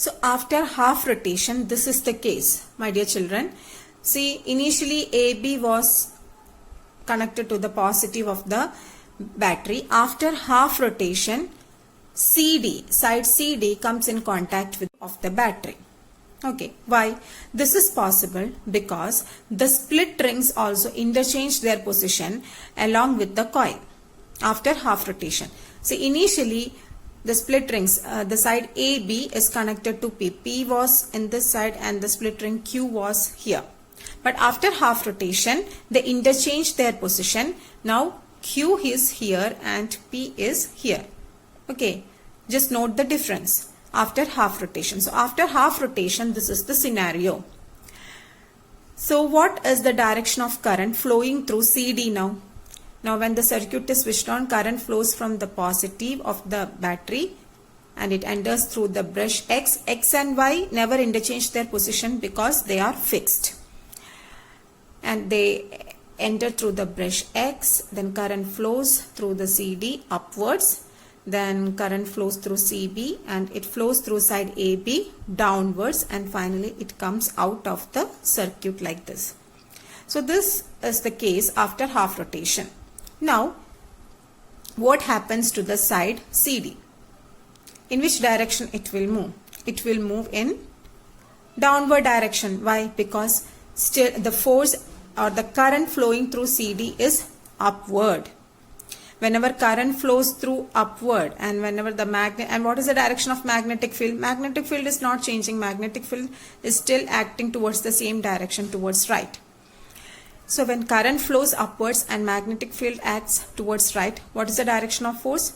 So after half rotation, this is the case, my dear children. See, initially AB was connected to the positive of the battery. After half rotation, CD, side CD comes in contact with of the battery. Okay, why? This is possible because the split rings also interchange their position along with the coil after half rotation. See, initially the split rings, the side AB is connected to P. P was in this side and the split ring Q was here. But after half rotation, they interchange their position. Now Q is here and P is here. Okay, just note the difference after half rotation. So after half rotation, this is the scenario. So what is the direction of current flowing through CD now? Now when the circuit is switched on, current flows from the positive of the battery and it enters through the brush X. X and Y never interchange their position because they are fixed. And they enter through the brush X, then current flows through the CD upwards, then current flows through CB and it flows through side AB downwards, and finally it comes out of the circuit like this. So this is the case after half rotation. Now what happens to the side CD? In which direction it will move? It will move in downward direction. Why? Because still the force or the current flowing through CD is upward. Whenever current flows through upward and whenever the magnet, and what is the direction of magnetic field? Magnetic field is not changing. Magnetic field is still acting towards the same direction, towards right. So when current flows upwards and magnetic field acts towards right, what is the direction of force?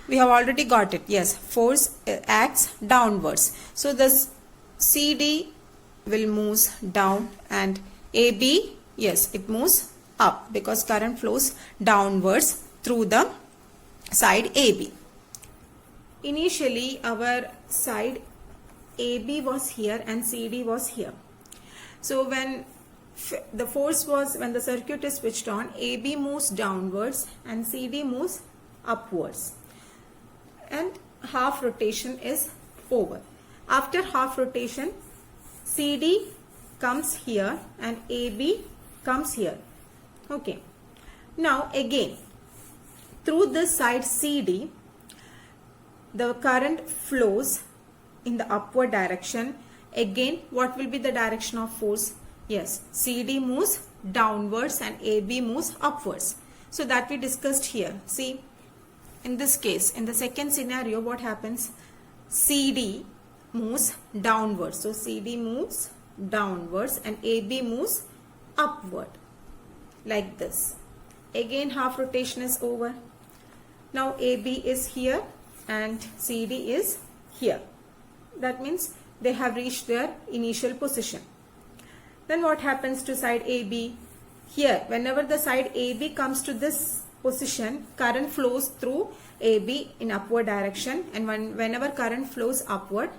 We have already got it. Yes, force acts downwards. So this CD will move down and AB, yes, it moves up because current flows downwards through the side AB. Initially our side AB was here and CD was here. So when the force was, when the circuit is switched on, AB moves downwards and CD moves upwards, and half rotation is over. After half rotation, CD comes here and AB comes here. Okay, now again through this side CD, the current flows in the upward direction. Again, what will be the direction of force? Yes, CD moves downwards and AB moves upwards. So that we discussed here. See, in this case, in the second scenario, what happens? CD moves downwards. So CD moves downwards and AB moves upward like this. Again, half rotation is over. Now AB is here and CD is here. That means they have reached their initial position. Then what happens to side AB? Here, whenever the side AB comes to this position, current flows through AB in upward direction, and whenever current flows upward,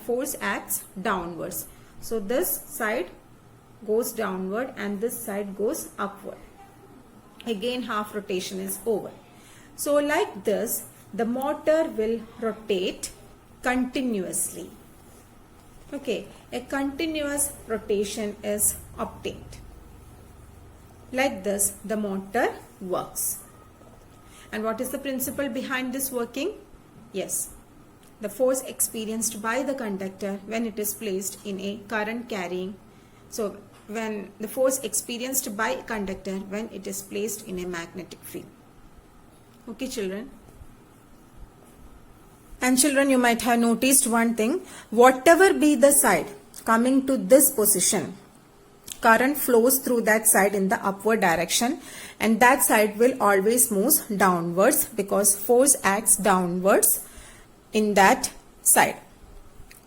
force acts downwards. So this side goes downward and this side goes upward. Again, half rotation is over. So like this, the motor will rotate continuously. Okay, a continuous rotation is obtained. Like this, the motor works. And what is the principle behind this working? Yes, the force experienced by the conductor when it is placed in a current carrying. So when the force experienced by conductor when it is placed in a magnetic field. Okay, children. And children, you might have noticed one thing. Whatever be the side coming to this position, current flows through that side in the upward direction, and that side will always move downwards because force acts downwards in that side.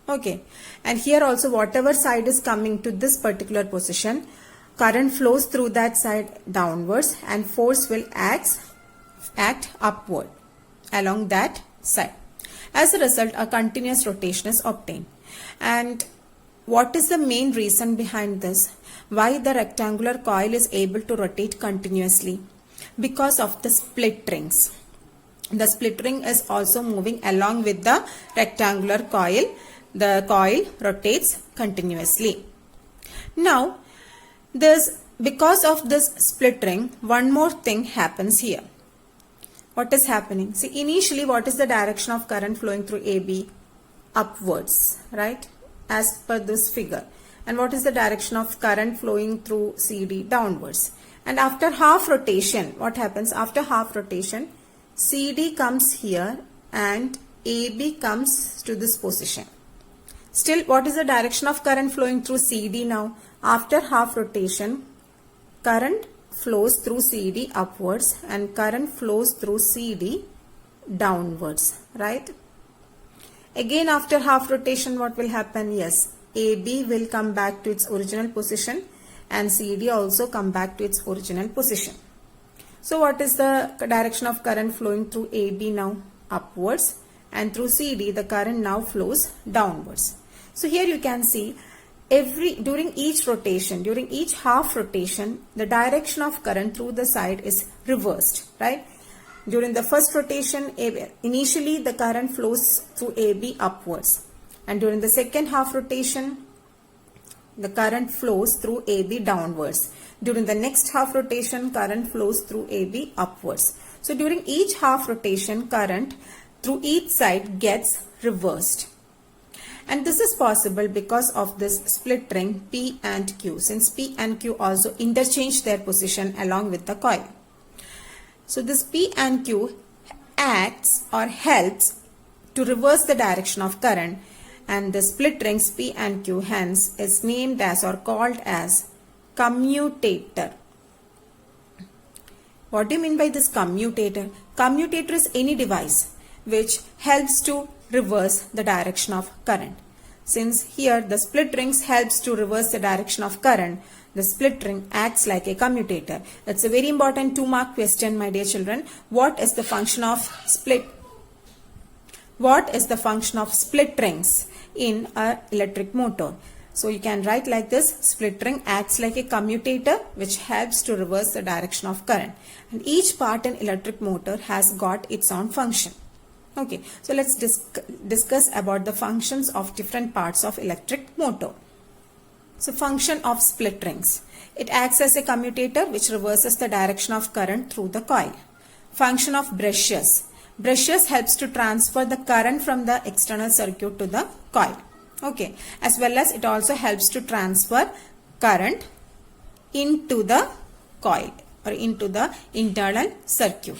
Okay, and here also whatever side is coming to this particular position, current flows through that side downwards and force will act upward along that side. As a result, a continuous rotation is obtained. And what is the main reason behind this? Why the rectangular coil is able to rotate continuously? Because of the split rings. The split ring is also moving along with the rectangular coil, the coil rotates continuously. Now, because of this split ring, one more thing happens here. What is happening? See, initially, what is the direction of current flowing through AB? Upwards, right? As per this figure. And what is the direction of current flowing through CD? Downwards. And after half rotation, what happens? After half rotation, CD comes here and AB comes to this position. Still, what is the direction of current flowing through CD now? After half rotation, current flows through CD upwards and current flows through CD downwards, right? Again, after half rotation, what will happen? Yes, AB will come back to its original position and CD also come back to its original position. So what is the direction of current flowing through AB now? Upwards, and through CD the current now flows downwards. So here you can see during each rotation, during each half rotation, the direction of current through the side is reversed, right? During the first rotation, initially the current flows through AB upwards, and during the second half rotation, the current flows through AB downwards. During the next half rotation, current flows through AB upwards. So during each half rotation, current through each side gets reversed. And this is possible because of this split ring P and Q, since P and Q also interchange their position along with the coil. So this P and Q acts or helps to reverse the direction of current, and the split rings P and Q hence is named as or called as commutator. What do you mean by this commutator? Commutator is any device which helps to reverse the direction of current. Since here the split rings helps to reverse the direction of current, the split ring acts like a commutator. It's a very important 2-mark question, my dear children. What is the function of split rings in an electric motor? So you can write like this: split ring acts like a commutator which helps to reverse the direction of current. And each part in electric motor has got its own function. Okay, so let's discuss about the functions of different parts of electric motor. So function of split rings. It acts as a commutator which reverses the direction of current through the coil. Function of brushes. Brushes helps to transfer the current from the external circuit to the coil. Okay, as well as it also helps to transfer current into the coil or into the internal circuit.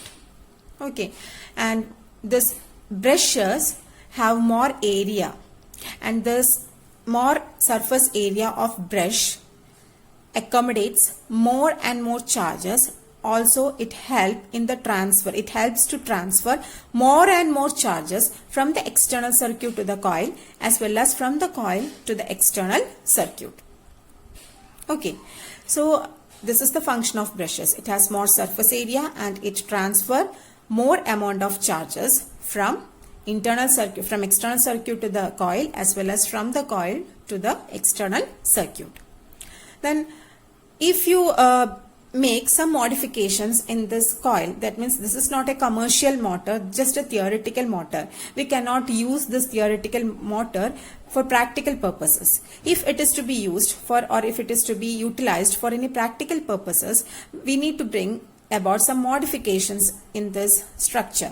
Okay, and this brushes have more area, and this more surface area of brush accommodates more and more charges. Also, it helps to transfer more and more charges from the external circuit to the coil, as well as from the coil to the external circuit. Okay, so this is the function of brushes. It has more surface area and it transfer more amount of charges from external circuit to the coil, as well as from the coil to the external circuit. Then if you make some modifications in this coil, that means this is not a commercial motor, just a theoretical motor. We cannot use this theoretical motor for practical purposes. If it is to be used for, or if it is to be utilized for any practical purposes, we need to bring about some modifications in this structure.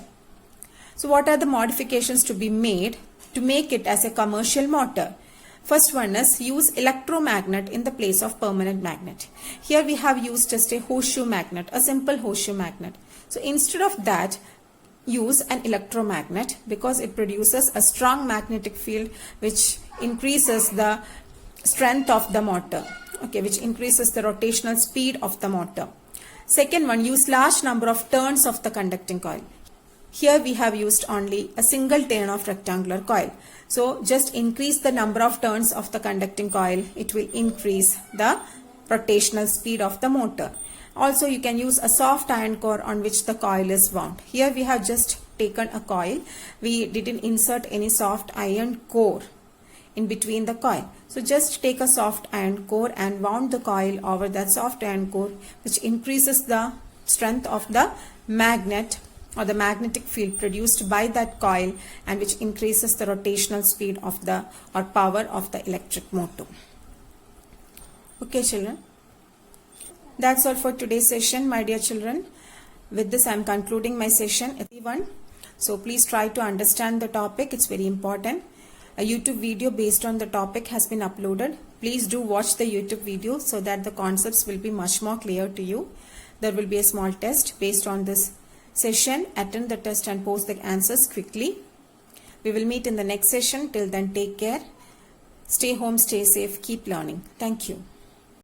So what are the modifications to be made to make it as a commercial motor? First one is use electromagnet in the place of permanent magnet. Here we have used just a horseshoe magnet, a simple horseshoe magnet. So instead of that, use an electromagnet, because it produces a strong magnetic field which increases the strength of the motor, okay, which increases the rotational speed of the motor. Second one, use large number of turns of the conducting coil. Here we have used only a single turn of rectangular coil. So just increase the number of turns of the conducting coil. It will increase the rotational speed of the motor. Also, you can use a soft iron core on which the coil is wound. Here we have just taken a coil. We didn't insert any soft iron core in between the coil. So just take a soft iron core and wound the coil over that soft iron core, which increases the strength of the magnet or the magnetic field produced by that coil, and which increases the rotational speed of the or power of the electric motor. Okay, children. That's all for today's session, my dear children. With this, I am concluding my session. So please try to understand the topic. It's very important. A YouTube video based on the topic has been uploaded. Please do watch the YouTube video so that the concepts will be much more clear to you. There will be a small test based on this session. Attend the test and post the answers quickly. We will meet in the next session. Till then, take care. Stay home, stay safe, keep learning. Thank you.